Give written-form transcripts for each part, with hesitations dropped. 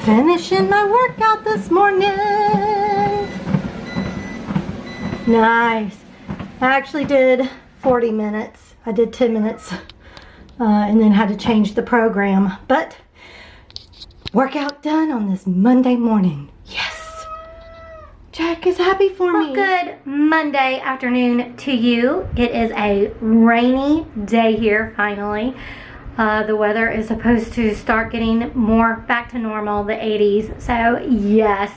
Finishing my workout this morning. Nice. I actually did 40 minutes. I did 10 minutes and then had to change the program. But workout done on this Monday morning. Yes. Jack is happy for me. Well, good Monday afternoon to you. It is a rainy day here finally. The weather is supposed to start getting more back to normal, the 80s. So yes,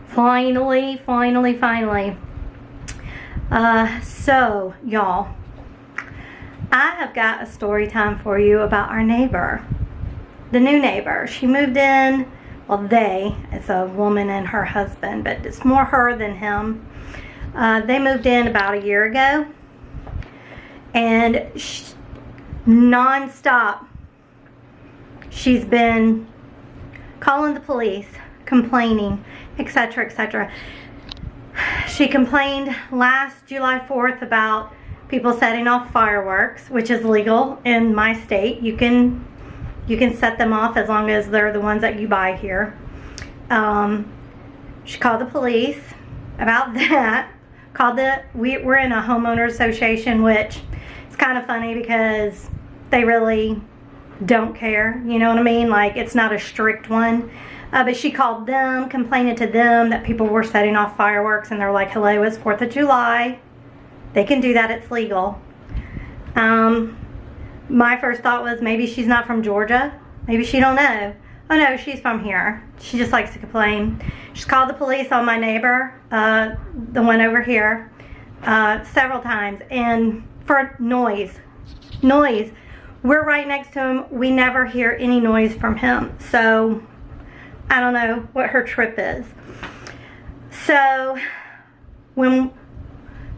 finally. So y'all, I have got a story time for you about our neighbor, the new neighbor. She moved in, well it's a woman and her husband, but it's more her than him. They moved in about a year ago, and non-stop she's been calling the police, complaining, etc. She complained last July 4th about people setting off fireworks, which is legal in my state. You can set them off as long as they're the ones that you buy here. She called the police about that. We're in a homeowner association, which is kind of funny because they really don't care, you know what I mean? Like, it's not a strict one. But she called them, complaining to them that people were setting off fireworks, and they're like, hello, it's 4th of July. They can do that, it's legal. My first thought was maybe she's not from Georgia. Maybe she don't know. Oh no, she's from here. She just likes to complain. She's called the police on my neighbor, the one over here, several times, and for noise. We're right next to him. We never hear any noise from him. So I don't know what her trip is. So when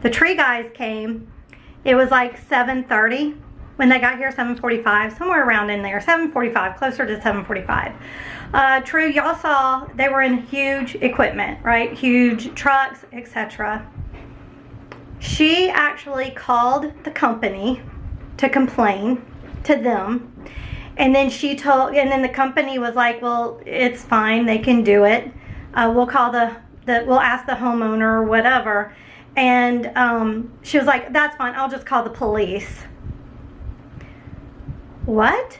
the tree guys came, it was like 7:30. When they got here, 7:45, somewhere around in there, 7:45, closer to 7:45. True, y'all saw they were in huge equipment, right? Huge trucks, etc. She actually called the company to complain to them, and then then the company was like, well, it's fine, they can do it. We'll call we'll ask the homeowner or whatever. And she was like, that's fine, I'll just call the police. What?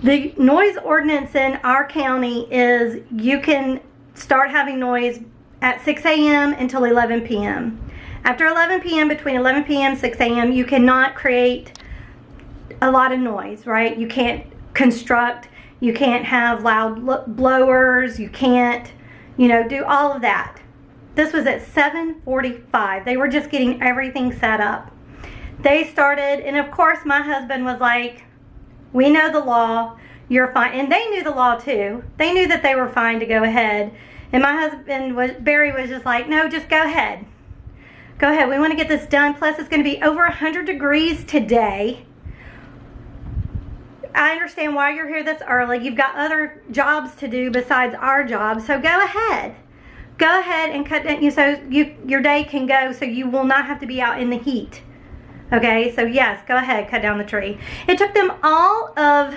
The noise ordinance in our county is you can start having noise at 6 a.m. until 11 p.m. After 11 p.m., between 11 p.m. and 6 a.m., you cannot create a lot of noise, right? You can't construct, you can't have loud blowers, you can't, do all of that. This was at 7:45. They were just getting everything set up. They started, and of course my husband was like, we know the law, you're fine. And they knew the law too. They knew that they were fine to go ahead. And my husband, Barry, was just like, no, just go ahead. Go ahead, we want to get this done. Plus it's going to be over 100 degrees today. I understand why you're here this early. You've got other jobs to do besides our job, so go ahead. Go ahead and cut down, so your day can go, so you will not have to be out in the heat. Okay, so yes, go ahead, cut down the tree. It took them all of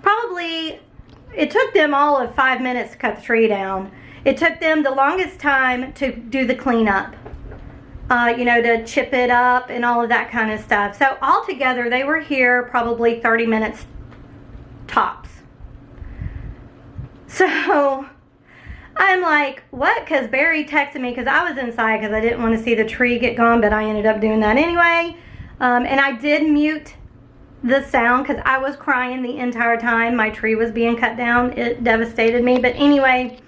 5 minutes to cut the tree down. It took them the longest time to do the cleanup. To chip it up and all of that kind of stuff. So altogether, they were here probably 30 minutes tops. So I'm like, what? Because Barry texted me because I was inside because I didn't want to see the tree get gone, but I ended up doing that anyway. And I did mute the sound because I was crying the entire time my tree was being cut down. It devastated me. But anyway,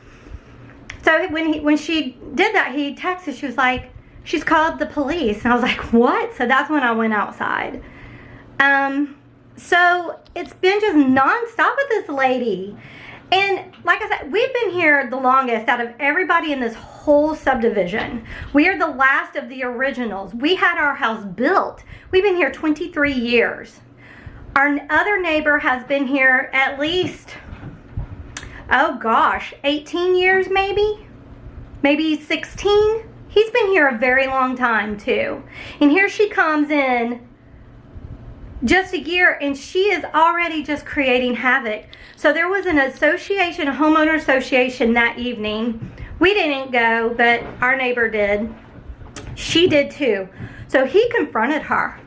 so when she did that, he texted, she was like, she's called the police. And I was like, what? So that's when I went outside. So it's been just nonstop with this lady. And like I said, we've been here the longest out of everybody in this whole subdivision. We are the last of the originals. We had our house built. We've been here 23 years. Our other neighbor has been here at least, oh gosh, 18 years maybe? Maybe 16? He's been here a very long time too. And here she comes in just a year, and she is already just creating havoc. So there was an association, a homeowner association that evening. We didn't go, but our neighbor did. She did too. So he confronted her.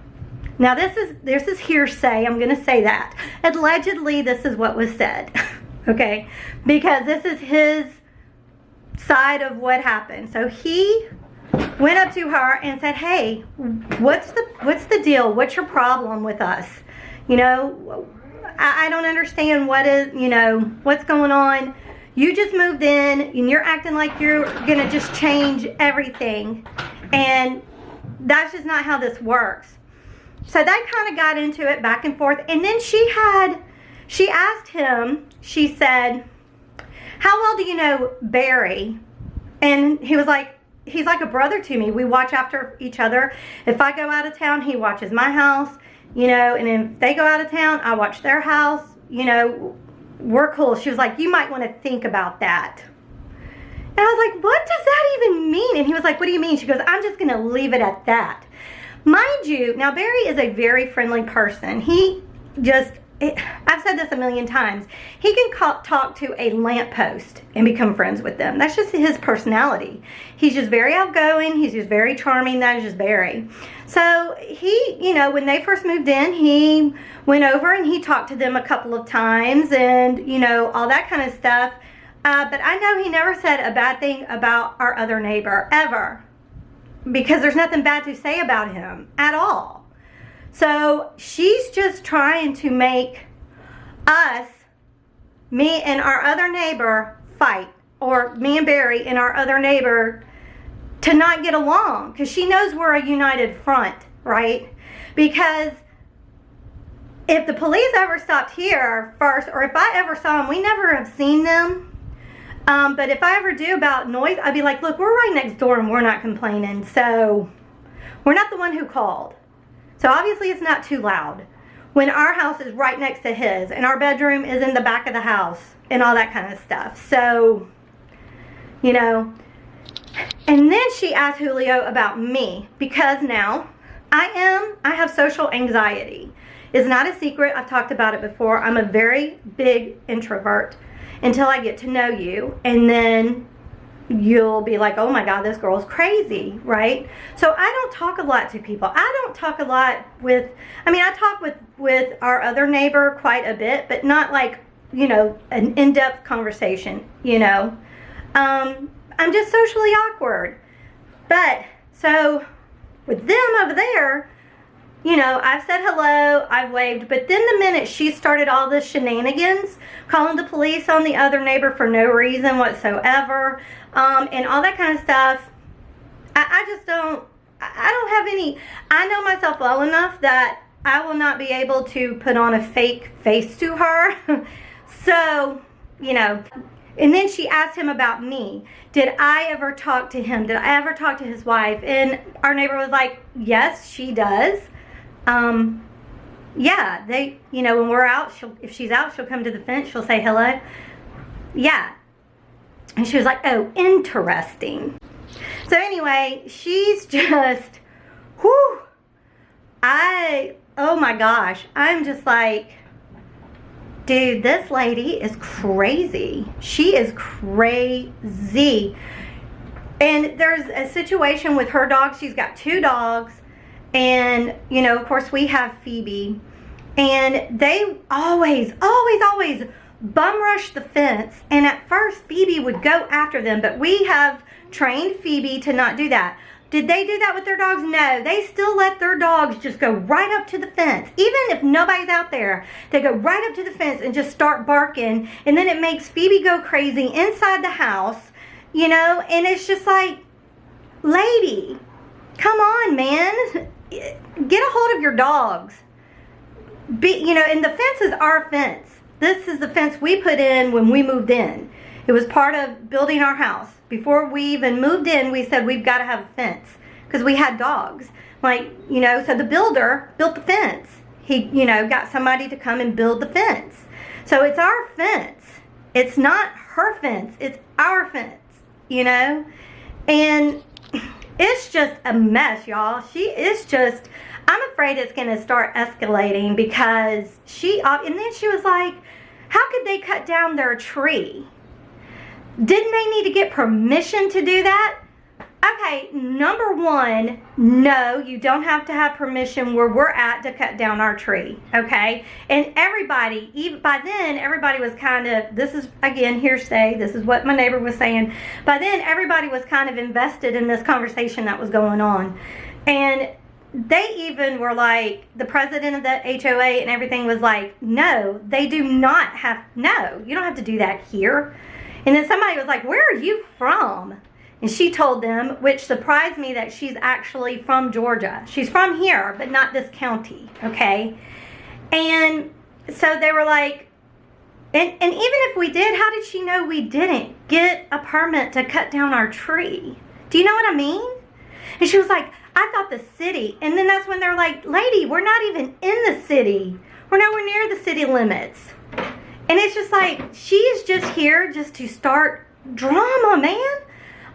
Now this is hearsay, I'm gonna say that. Allegedly, this is what was said, okay? Because this is his side of what happened. So he went up to her and said, hey, what's the deal? What's your problem with us? You know, I don't understand what's going on. You just moved in and you're acting like you're gonna just change everything. And that's just not how this works. So they kind of got into it back and forth. And then she asked him, she said, how well do you know Barry? And he was like, he's like a brother to me. We watch after each other. If I go out of town, he watches my house, you know, and if they go out of town, I watch their house, you know, we're cool. She was like, you might want to think about that. And I was like, what does that even mean? And he was like, what do you mean? She goes, I'm just going to leave it at that. Mind you, now Barry is a very friendly person. He just, I've said this a million times, he can talk to a lamppost and become friends with them. That's just his personality. He's just very outgoing. He's just very charming. That is just Barry. So he, you know, when they first moved in, he went over and he talked to them a couple of times and, you know, all that kind of stuff. But I know he never said a bad thing about our other neighbor, ever. Because there's nothing bad to say about him at all. So she's just trying to make us, me and our other neighbor, fight. Or me and Barry and our other neighbor to not get along. Because she knows we're a united front, right? Because if the police ever stopped here first, or if I ever saw them, we never have seen them. But if I ever do about noise, I'd be like, look, we're right next door and we're not complaining. So we're not the one who called. So obviously it's not too loud when our house is right next to his and our bedroom is in the back of the house and all that kind of stuff. So, you know, and then she asked Julio about me because now I have social anxiety. It's not a secret. I've talked about it before. I'm a very big introvert. Until I get to know you, and then you'll be like, oh my God, this girl's crazy, right? So I don't talk a lot to people. I don't talk a lot with, I mean, I talk with our other neighbor quite a bit, but not like, you know, an in-depth conversation, you know. I'm just socially awkward. But, so, with them over there, you know, I've said hello, I've waved, but then the minute she started all this shenanigans, calling the police on the other neighbor for no reason whatsoever, and all that kind of stuff, I don't have any, I know myself well enough that I will not be able to put on a fake face to her. So, you know, and then she asked him about me. Did I ever talk to him? Did I ever talk to his wife? And our neighbor was like, yes, she does. Yeah, they, you know, when we're out, if she's out, she'll come to the fence, she'll say hello. Yeah. And she was like, oh, interesting. So anyway, she's just, whew, oh my gosh, I'm just like, dude, this lady is crazy. She is crazy. And there's a situation with her dog. She's got 2 dogs. And, you know, of course, we have Phoebe. And they always bum rush the fence. And at first, Phoebe would go after them. But we have trained Phoebe to not do that. Did they do that with their dogs? No. They still let their dogs just go right up to the fence. Even if nobody's out there, they go right up to the fence and just start barking. And then it makes Phoebe go crazy inside the house, you know. And it's just like, lady, come on, man. Get a hold of your dogs. You know, and the fence is our fence. This is the fence we put in when we moved in. It was part of building our house. Before we even moved in, we said we've got to have a fence because we had dogs. Like, you know, so the builder built the fence. He, you know, got somebody to come and build the fence. So it's our fence. It's not her fence. It's our fence, you know? And it's just a mess, y'all. She is just, I'm afraid it's going to start escalating because and then she was like, how could they cut down their tree? Didn't they need to get permission to do that? Okay, number one, no, you don't have to have permission where we're at to cut down our tree, okay? And everybody, even by then, everybody was kind of, this is, again, hearsay, this is what my neighbor was saying. By then, everybody was kind of invested in this conversation that was going on. And they even were like, the president of the HOA and everything was like, no, they do not have, no, you don't have to do that here. And then somebody was like, where are you from? And she told them, which surprised me, that she's actually from Georgia. She's from here, but not this county, okay? And so they were like, and even if we did, how did she know we didn't get a permit to cut down our tree? Do you know what I mean? And she was like, I thought the city. And then that's when they're like, lady, we're not even in the city. We're nowhere near the city limits. And it's just like, she is just here just to start drama, man.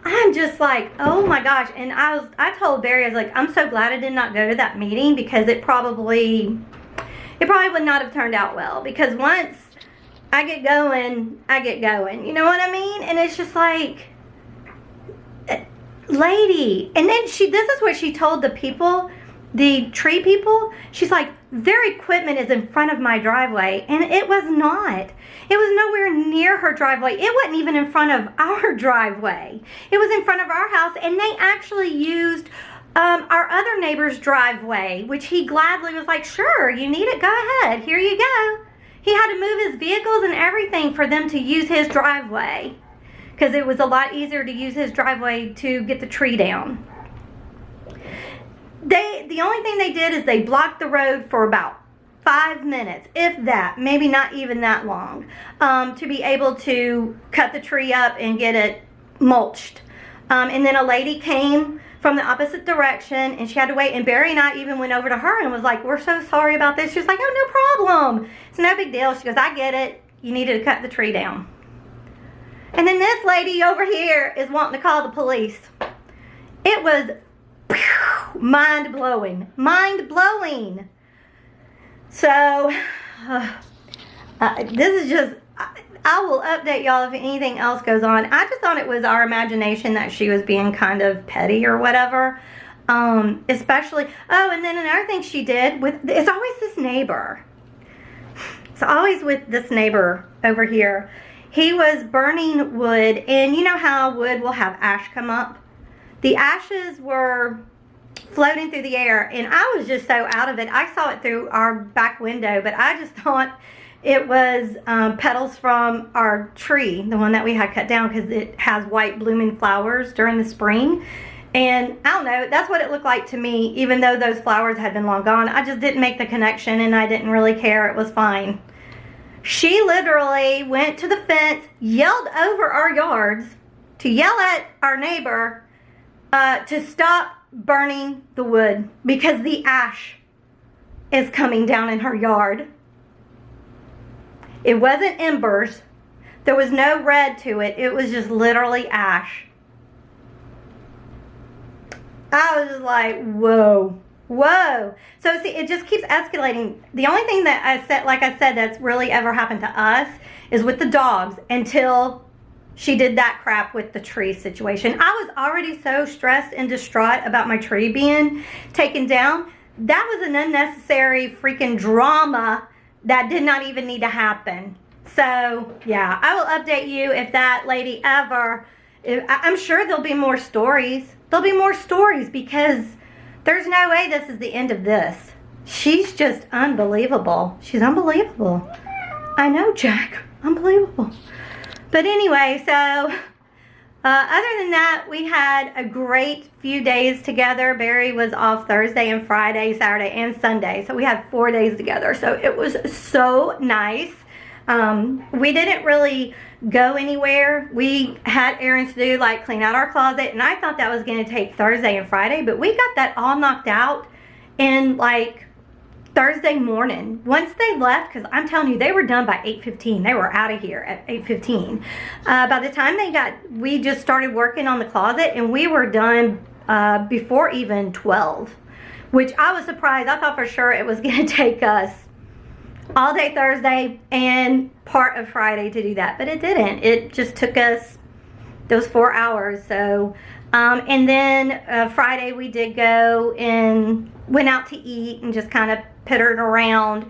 I'm just like, oh my gosh. And I told Barry, I was like, I'm so glad I did not go to that meeting, because it probably would not have turned out well. Because once I get going, I get going. You know what I mean? And it's just like, lady. And then this is what she told the people, the tree people. She's like, their equipment is in front of my driveway. And it was not. It was nowhere near her driveway. It wasn't even in front of our driveway. It was in front of our house. And they actually used our other neighbor's driveway, which he gladly was like, sure, you need it, go ahead, here you go. He had to move his vehicles and everything for them to use his driveway, because it was a lot easier to use his driveway to get the tree down. The only thing they did is they blocked the road for about 5 minutes, if that, maybe not even that long, to be able to cut the tree up and get it mulched. And then a lady came from the opposite direction, and she had to wait, and Barry and I even went over to her and was like, we're so sorry about this. She was like, oh, no problem. It's no big deal. She goes, I get it. You needed to cut the tree down. And then this lady over here is wanting to call the police. It was mind-blowing. Mind-blowing. So, this is just, I will update y'all if anything else goes on. I just thought it was our imagination that she was being kind of petty or whatever. Especially, oh, and then another thing she did, it's always this neighbor. It's always with this neighbor over here. He was burning wood, and you know how wood will have ash come up? The ashes were floating through the air, and I was just so out of it. I saw it through our back window, but I just thought it was petals from our tree, the one that we had cut down, because it has white blooming flowers during the spring. And I don't know, that's what it looked like to me, even though those flowers had been long gone. I just didn't make the connection, and I didn't really care. It was fine. She literally went to the fence, yelled over our yards to yell at our neighbor to stop burning the wood, because the ash is coming down in her yard. It wasn't embers. There was no red to it. It was just literally ash. I was just like, whoa. Whoa. So see, it just keeps escalating. The only thing that I said, like I said, that's really ever happened to us is with the dogs, until she did that crap with the tree situation. I was already so stressed and distraught about my tree being taken down. That was an unnecessary freaking drama that did not even need to happen. So yeah, I will update you if that lady ever, I'm sure there'll be more stories. There'll be more stories, because there's no way this is the end of this. She's just unbelievable. She's unbelievable. I know, Jack. Unbelievable. But anyway, so other than that, we had a great few days together. Barry was off Thursday and Friday, Saturday and Sunday. So we had 4 days together. So it was so nice. We didn't really go anywhere. We had errands to do, like clean out our closet, and I thought that was going to take Thursday and Friday, but we got that all knocked out in like Thursday morning. Once they left, because I'm telling you, they were done by 8:15. They were out of here at 8:15. By the time we just started working on the closet, and we were done before even 12. which I was surprised. I thought for sure it was going to take us all day Thursday and part of Friday to do that, but it didn't. It just took us those 4 hours. So and then Friday we did go and went out to eat and just kind of pittered around.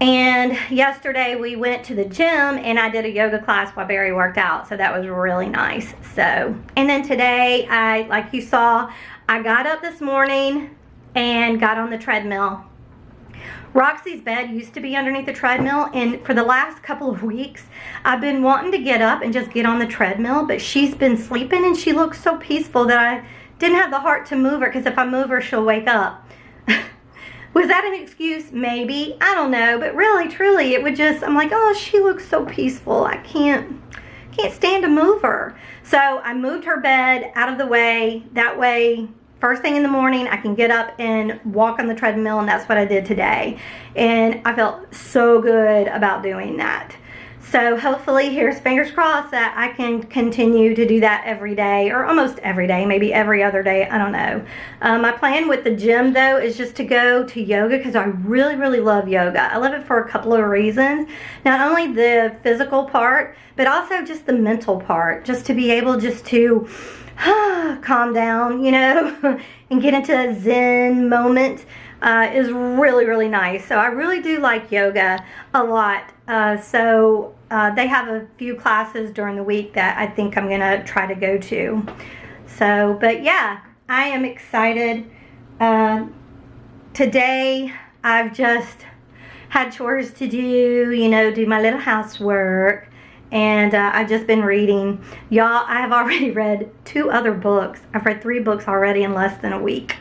And yesterday we went to the gym and I did a yoga class while Barry worked out, so that was really nice. So, and then today, like you saw, I got up this morning and got on the treadmill. Roxy's bed used to be underneath the treadmill, and for the last couple of weeks I've been wanting to get up and just get on the treadmill, but she's been sleeping and she looks so peaceful that I didn't have the heart to move her, because if I move her she'll wake up. Was that an excuse? Maybe. I don't know. But really, truly, it would just, I'm like, oh, she looks so peaceful. I can't stand to move her. So I moved her bed out of the way. That way, first thing in the morning, I can get up and walk on the treadmill, and that's what I did today. And I felt so good about doing that. So hopefully, here's fingers crossed that I can continue to do that every day, or almost every day, maybe every other day, I don't know. My plan with the gym though is just to go to yoga, because I really, really love yoga. I love it for a couple of reasons. Not only the physical part, but also just the mental part, just to be able just to calm down, you know, and get into a Zen moment is really, really nice. So I really do like yoga a lot. They have a few classes during the week that I think I'm gonna try to go to. So, but yeah, I am excited. Today I've just had chores to do, you know, do my little housework, and I've just been reading. Y'all, I have already read 2 other books. I've read 3 books already in less than a week.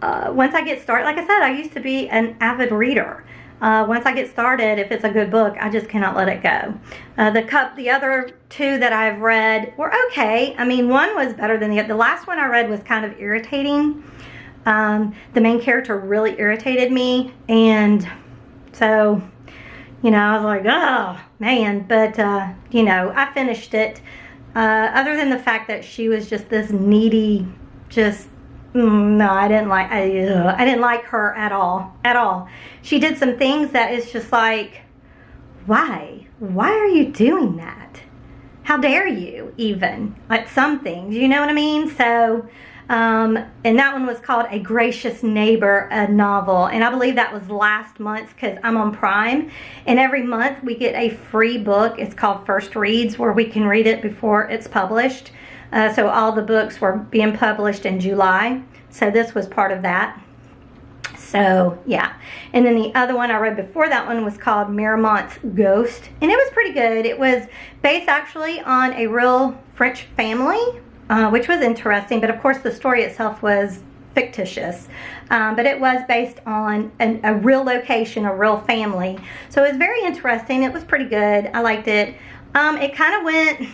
Once I get started, like I said, I used to be an avid reader. Once I get started, if it's a good book, I just cannot let it go. The other 2 that I've read were okay. I mean, one was better than the other. The last one I read was kind of irritating. The main character really irritated me, and so, you know, I was like, oh, man. But, you know, I finished it. Other than the fact that she was just this needy, just... no, I didn't like her at all. She did some things that is just like, why are you doing that? How dare you, even, like some things, you know what I mean? So, and that one was called A Gracious Neighbor, a novel, and I believe that was last month, because I'm on Prime, and every month we get a free book. It's called First Reads, where we can read it before it's published. So all the books were being published in July. So this was part of that. So yeah. And then the other one I read before that one was called Miramont's Ghost. And it was pretty good. It was based actually on a real French family, which was interesting. But of course the story itself was fictitious. But it was based on a real location, a real family. So it was very interesting. It was pretty good. I liked it. It kind of went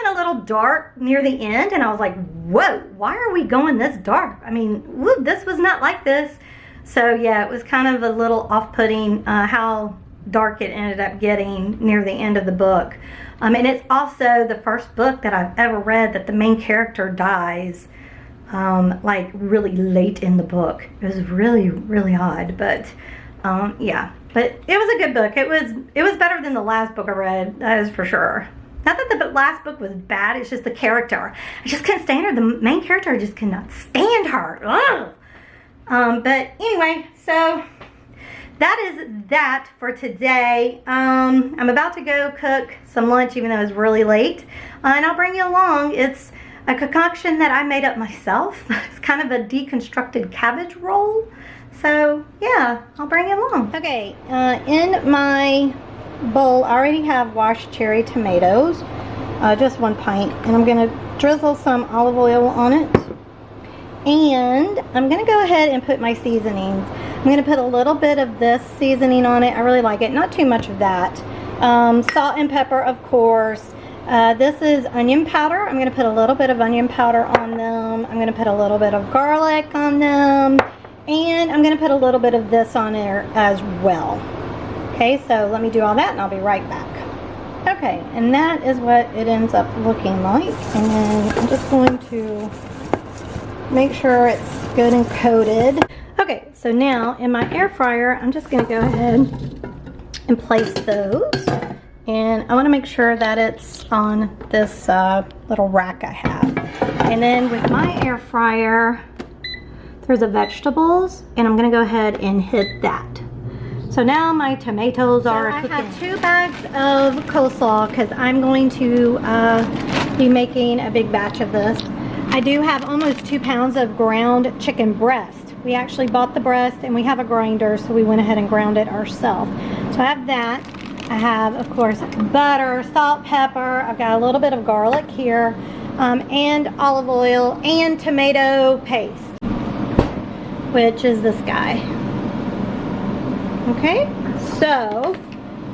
a little dark near the end, and I was like, whoa, why are we going this dark? I mean, whoop, this was not like this. So yeah, it was kind of a little off-putting how dark it ended up getting near the end of the book. And it's also the first book that I've ever read that the main character dies like really late in the book. It was really, really odd, but yeah. But it was a good book. It was better than the last book I read, that is for sure. Not that the last book was bad, it's just the character. I just couldn't stand her. The main character, I just could not stand her. Ugh. But anyway, so that is that for today. I'm about to go cook some lunch, even though it's really late. And I'll bring you along. It's a concoction that I made up myself. It's kind of a deconstructed cabbage roll. So yeah, I'll bring you along. Okay, in my bowl I already have washed cherry tomatoes, just 1 pint, and I'm gonna drizzle some olive oil on it, and I'm gonna go ahead and put my seasonings. I'm gonna put a little bit of this seasoning on it. I really like it, not too much of that. Salt and pepper, of course. This is onion powder. I'm gonna put a little bit of onion powder on them. I'm gonna put a little bit of garlic on them, and I'm gonna put a little bit of this on there as well. Okay, so let me do all that and I'll be right back. Okay, and that is what it ends up looking like. And then I'm just going to make sure it's good and coated. Okay, so now in my air fryer, I'm just gonna go ahead and place those. And I wanna make sure that it's on this little rack I have. And then with my air fryer, there's the vegetables, and I'm gonna go ahead and hit that. So now my tomatoes are cooking. I have 2 bags of coleslaw because I'm going to be making a big batch of this. I do have almost 2 pounds of ground chicken breast. We actually bought the breast and we have a grinder, so we went ahead and ground it ourselves. So I have that. I have, of course, butter, salt, pepper. I've got a little bit of garlic here, and olive oil and tomato paste, which is this guy. Okay, so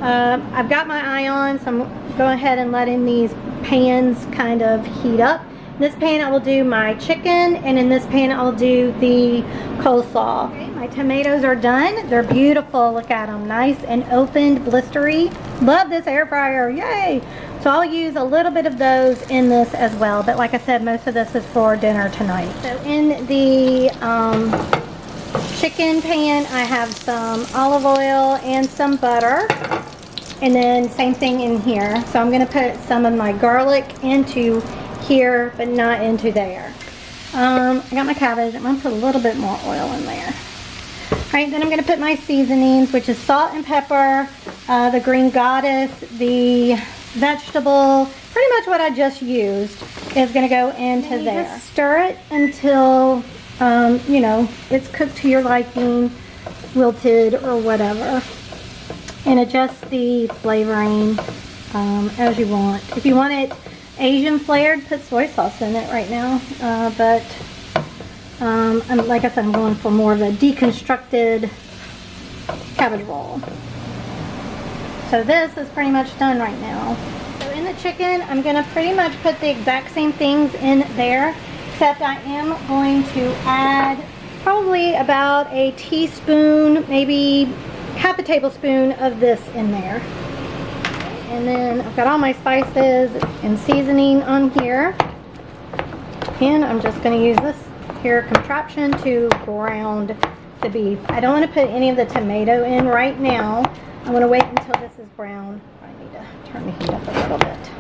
I've got my eye on, so I'm going ahead and letting these pans kind of heat up. In this pan I will do my chicken, and in this pan I'll do the coleslaw. Okay, my tomatoes are done. They're beautiful. Look at them, nice and opened, blistery. Love this air fryer, yay! So I'll use a little bit of those in this as well, but like I said, most of this is for dinner tonight. So in the chicken pan, I have some olive oil and some butter, and then same thing in here. So I'm going to put some of my garlic into here, but not into there. I got my cabbage. I'm going to put a little bit more oil in there. Alright, then I'm going to put my seasonings, which is salt and pepper, the green goddess, the vegetable, pretty much what I just used is going to go into there. Just stir it until you know, it's cooked to your liking, wilted or whatever, and adjust the flavoring as you want. If you want it Asian flavored, put soy sauce in it right now, but like I said, I'm going for more of a deconstructed cabbage roll. So this is pretty much done right now. So in the chicken, I'm going to pretty much put the exact same things in there, except I am going to add probably about a teaspoon, maybe half a tablespoon of this in there. And then I've got all my spices and seasoning on here. And I'm just going to use this here contraption to ground the beef. I don't want to put any of the tomato in right now. I'm going to wait until this is brown. I need to turn the heat up a little bit.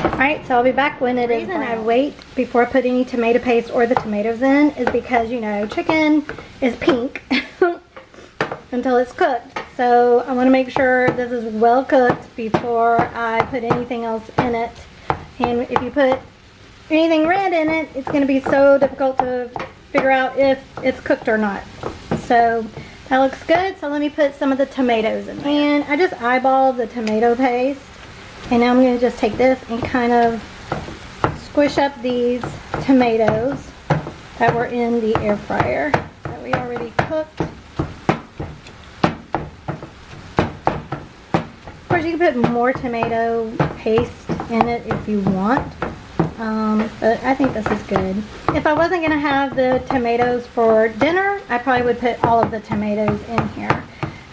Alright, so I'll be back when it is brown. The reason I wait before I put any tomato paste or the tomatoes in is because, you know, chicken is pink until it's cooked. So I want to make sure this is well cooked before I put anything else in it. And if you put anything red in it, it's going to be so difficult to figure out if it's cooked or not. So that looks good. So let me put some of the tomatoes in there. And I just eyeballed the tomato paste. And now I'm going to just take this and kind of squish up these tomatoes that were in the air fryer that we already cooked. Of course, you can put more tomato paste in it if you want, but I think this is good. If I wasn't going to have the tomatoes for dinner, I probably would put all of the tomatoes in here.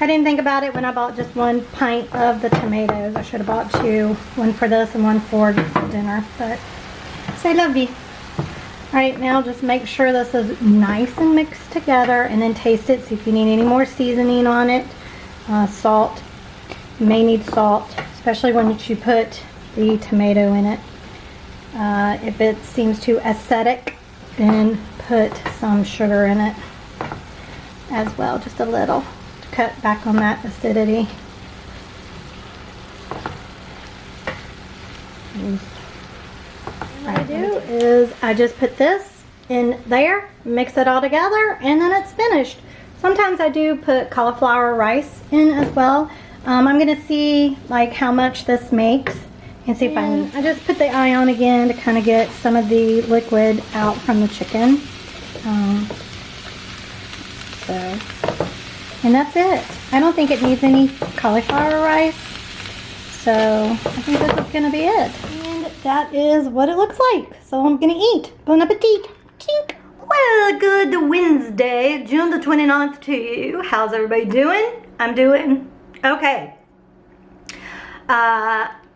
I didn't think about it when I bought just 1 pint of the tomatoes. I should have bought 2, one for this and one for dinner, but say lovey. Alright, now just make sure this is nice and mixed together, and then taste it, see if you need any more seasoning on it. Salt. You may need salt, especially when you put the tomato in it. If it seems too acidic, then put some sugar in it as well, just a little. Cut back on that acidity. What I do is I just put this in there, mix it all together, and then it's finished. Sometimes I do put cauliflower rice in as well. I'm gonna see like how much this makes and see if I just put the eye on again to kind of get some of the liquid out from the chicken. And that's it. I don't think it needs any cauliflower rice. So I think this is going to be it. And that is what it looks like. So I'm going to eat. Bon appetit. Tink. Well, good Wednesday, June the 29th to you. How's everybody doing? I'm doing okay.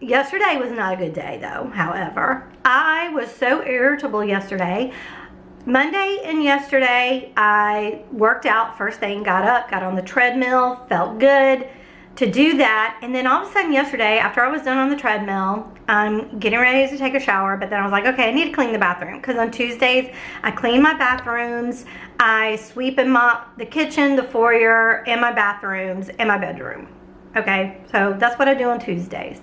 Yesterday was not a good day though, however. I was so irritable yesterday. Monday and yesterday, I worked out first thing, got up, got on the treadmill, felt good to do that. And then all of a sudden yesterday, after I was done on the treadmill, I'm getting ready to take a shower, but then I was like, okay, I need to clean the bathroom, because on Tuesdays, I clean my bathrooms, I sweep and mop the kitchen, the foyer, and my bathrooms, and my bedroom. Okay, so that's what I do on Tuesdays.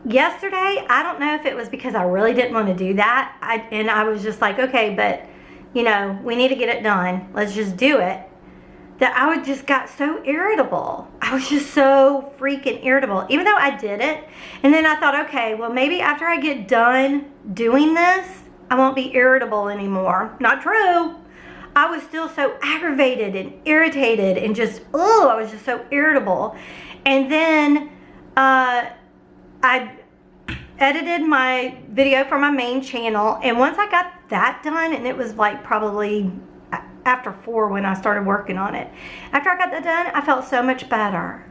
Yesterday, I don't know if it was because I really didn't want to do that, and I was just like, okay, but you know, we need to get it done, let's just do it, that I would just got so irritable. I was just so freaking irritable, even though I did it. And then I thought, okay, well, maybe after I get done doing this, I won't be irritable anymore. Not true. I was still so aggravated and irritated and just, oh, I was just so irritable. And then I edited my video for my main channel, and once I got that done, and it was like probably after 4 when I started working on it. After I got that done, I felt so much better.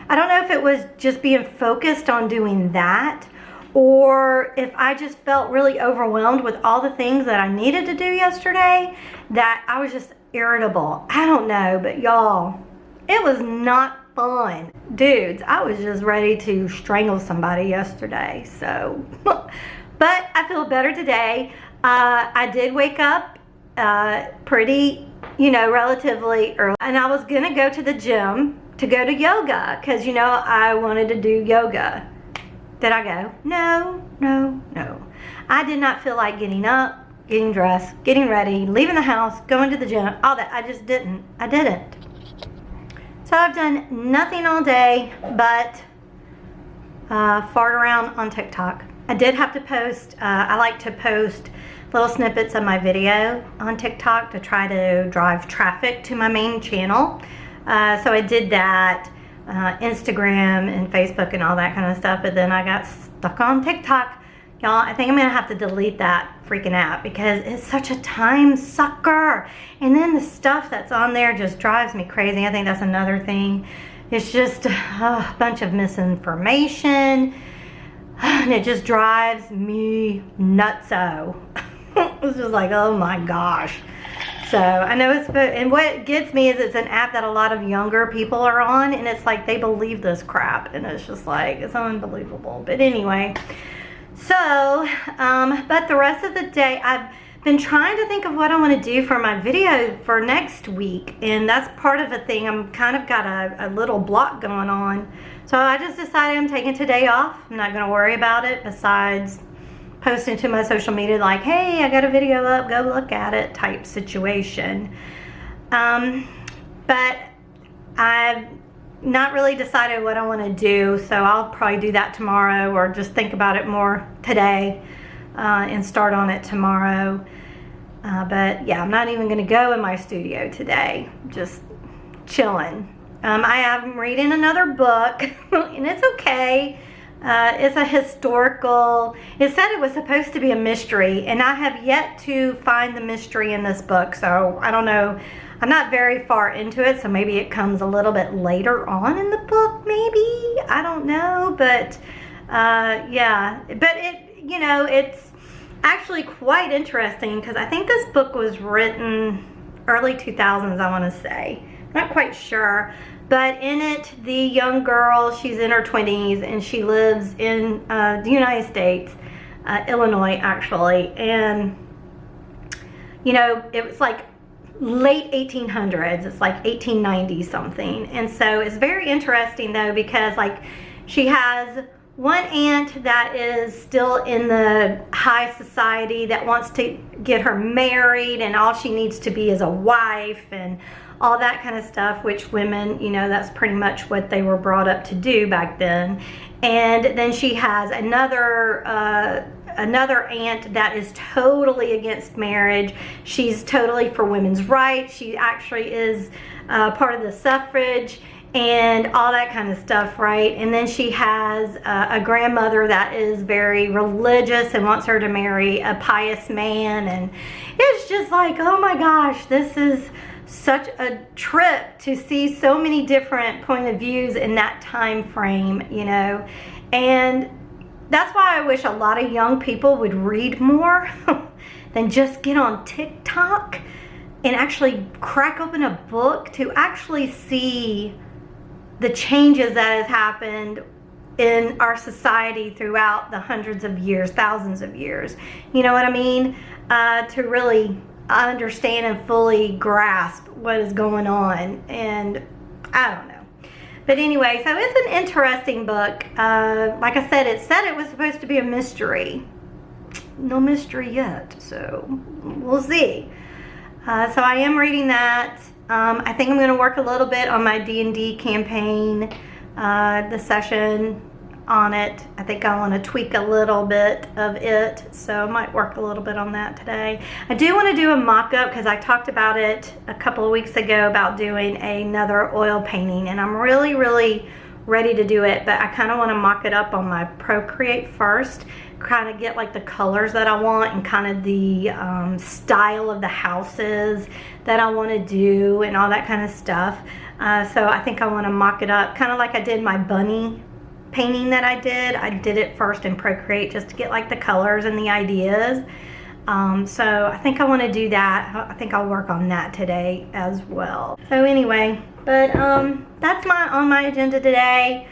I don't know if it was just being focused on doing that, or if I just felt really overwhelmed with all the things that I needed to do yesterday, that I was just irritable. I don't know, but y'all, it was not fun. Dudes, I was just ready to strangle somebody yesterday, so. But I feel better today. I did wake up pretty, you know, relatively early, and I was gonna go to the gym to go to yoga, because, you know, I wanted to do yoga. Did I go? No. I did not feel like getting up, getting dressed, getting ready, leaving the house, going to the gym, all that. I just didn't. I didn't. So I've done nothing all day but fart around on TikTok. I did have to post, I like to post little snippets of my video on TikTok to try to drive traffic to my main channel. So I did that, Instagram and Facebook and all that kind of stuff, but then I got stuck on TikTok. Y'all, I think I'm gonna have to delete that freaking app, because it's such a time sucker. And then the stuff that's on there just drives me crazy. I think that's another thing. It's just a bunch of misinformation, and it just drives me nutso. It's just like, oh my gosh. So I know it's, and what gets me is it's an app that a lot of younger people are on, and it's like they believe this crap, and it's just like, it's unbelievable. But anyway, so but the rest of the day I've been trying to think of what I want to do for my video for next week, and that's part of the thing. I'm kind of got a little block going on, so I just decided I'm taking today off. I'm not going to worry about it, besides posting to my social media like, hey, I got a video up, go look at it type situation. But I've not really decided what I want to do, so I'll probably do that tomorrow, or just think about it more today and start on it tomorrow. But yeah, I'm not even going to go in my studio today, just chilling. I am reading another book, and it's okay. It's a historical, it said it was supposed to be a mystery, and I have yet to find the mystery in this book, so I don't know. I'm not very far into it, so maybe it comes a little bit later on in the book, maybe. I don't know, but yeah. But it, you know, it's actually quite interesting, because I think this book was written early 2000s, I want to say. Not quite sure. But in it, the young girl, she's in her 20s, and she lives in the United States, Illinois actually, and you know, it was like late 1800s, it's like 1890 something, and so it's very interesting though, because like she has one aunt that is still in the high society that wants to get her married, and all she needs to be is a wife and all that kind of stuff, which women, you know, that's pretty much what they were brought up to do back then. And then she has another aunt that is totally against marriage. She's totally for women's rights. She actually is part of the suffrage and all that kind of stuff, right? And then she has a grandmother that is very religious and wants her to marry a pious man. And it's just like, oh my gosh, this is such a trip to see so many different point of views in that time frame, you know. And that's why I wish a lot of young people would read more. than just get on TikTok and actually crack open a book to actually see the changes that has happened in our society throughout the hundreds of years, thousands of years. You know what I mean? To really understand and fully grasp what is going on. And I don't know. But anyway, so it's an interesting book. Like I said it was supposed to be a mystery. No mystery yet, so we'll see. So I am reading that. I think I'm going to work a little bit on my D&D campaign, the session on it. I think I want to tweak a little bit of it, so I might work a little bit on that today. I do want to do a mock-up because I talked about it a couple of weeks ago about doing another oil painting, and I'm really ready to do it, but I kind of want to mock it up on my Procreate first, kind of get like the colors that I want and kind of the style of the houses that I want to do and all that kind of stuff. So I think I want to mock it up kind of like I did my bunny painting that I did it first in Procreate just to get like the colors and the ideas. So I think I want to do that. I think I'll work on that today as well. So anyway, but that's on my agenda today.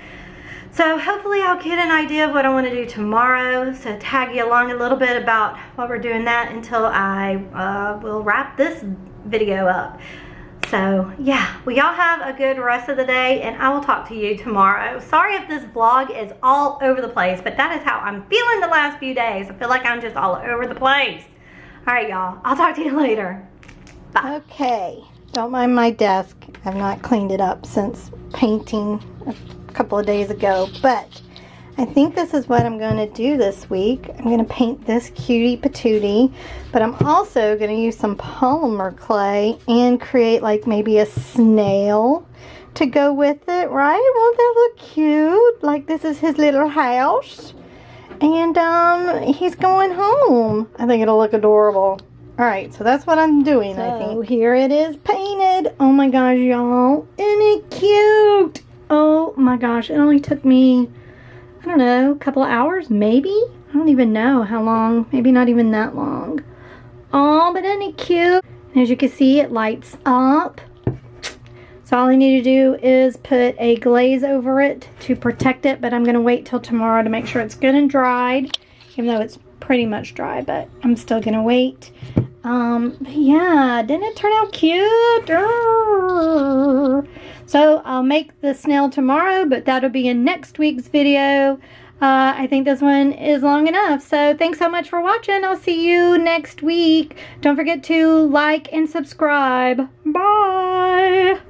So hopefully I'll get an idea of what I want to do tomorrow. So tag you along a little bit about what we're doing that until I will wrap this video up. So yeah, well, y'all have a good rest of the day, and I will talk to you tomorrow. Sorry if this vlog is all over the place, but that is how I'm feeling the last few days. I feel like I'm just all over the place. All right, y'all, I'll talk to you later. Bye. Okay, don't mind my desk. I've not cleaned it up since painting a couple of days ago, but I think this is what I'm going to do this week. I'm going to paint this cutie patootie, but I'm also going to use some polymer clay and create like maybe a snail to go with it, right? Won't that look cute? Like this is his little house, and he's going home. I think it'll look adorable. All right, so that's what I'm doing, I think. Here it is painted. Oh my gosh, y'all. Isn't it cute? Oh my gosh, it only took me, I don't know, a couple of hours, maybe? I don't even know how long. Maybe not even that long. Oh, but isn't it cute? And as you can see, it lights up. So all I need to do is put a glaze over it to protect it, but I'm going to wait till tomorrow to make sure it's good and dried, even though it's pretty much dry, but I'm still going to wait. But yeah, didn't it turn out cute? So I'll make the snail tomorrow, but that'll be in next week's video. I think this one is long enough. So thanks so much for watching. I'll see you next week. Don't forget to like and subscribe. Bye.